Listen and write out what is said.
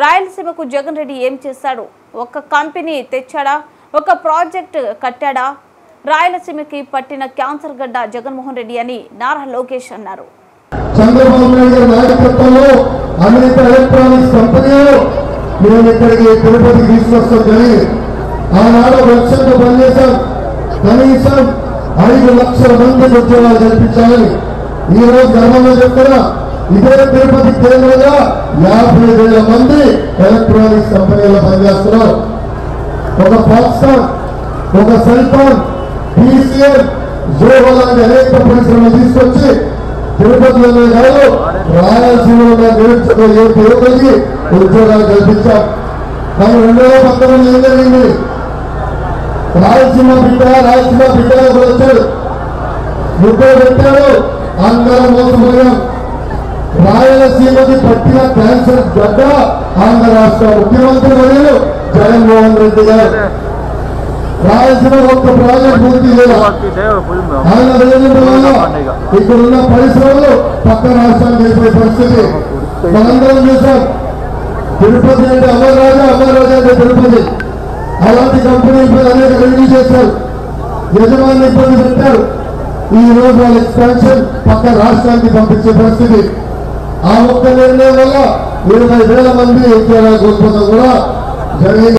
రాయలసీమకు జగన్ రెడ్డి ఏం చేశాడు? ఒక కంపెనీ తెచ్చాడా? ఒక ప్రాజెక్ట్ కట్టాడా? రాయలసీమకి పట్టిన క్యాన్సర్ గడ్డ జగన్మోహన్ రెడ్డి అని నారా లోకేష్ అన్నారు. చంద్రబాబు నాయుడు గారి నాయకత్వంలో అమెరికా ఎలక్ట్రానిక్స్ కంపెనీలో మేము ఇక్కడికి తిరుపతికి తీసుకొస్తాం జరిగింది. ఆనాడు లక్ష్యంతో పనిచేశాం. కనీసం 5 లక్షల మందికి ఉద్యోగాలు కల్పించాలని ఈ రోజు గర్వంగా చెప్తున్నా. ఇదే తిరుపతి కేంద్రంగా 50,000 మంది ఎలక్ట్రానిక్స్ కంపెనీలో పనిచేస్తున్నారు. ఒక ఫాక్స్కాన్, ఒక సెల్ఫోన్, టీసీఎల్, జోహో లాంటి అనేక పరిశ్రమలు తీసుకొచ్చి తిరుపతిలోనే కాదు రాయలసీమలో నిరుద్యోగ యువకులకి ఉద్యోగాలు కల్పించాం. కానీ 2019 ఏం జరిగింది? రాయలసీమ బిడ్డ వచ్చాడు, ముగ్గురు పెట్టాడు, అందరం మోసపోయాం. రాయలసీమకి పట్టిన క్యాన్సర్ గడ్డ ఆంధ్ర రాష్ట్ర ముఖ్యమంత్రి వర్యులు జగన్మోహన్ రెడ్డి గారు. రాయలసీమ ఒక్క ప్రాజెక్ట్ పూర్తి లేదు. ఆయన వెళ్ళడం వల్ల ఇక్కడున్న పరిశ్రమలు పక్క రాష్ట్రానికి వెళ్ళిపోయే పరిస్థితి మనందరం చూసాం. తిరుపతి అంటే అమర్రాజా అంటే తిరుపతి. అలాంటి కంపెనీలు అనేక రెవెన్యూ చేశారు, యజమాని ఇబ్బంది పెట్టారు. ఈ రోజు వాళ్ళ ఎక్స్పాన్షన్ పక్క రాష్ట్రానికి పంపించే పరిస్థితి. ఆ ఒక్క నిర్ణయం వల్ల 20,000 మంది ఉద్యోగాలు కోల్పోవడం కూడా జరిగింది.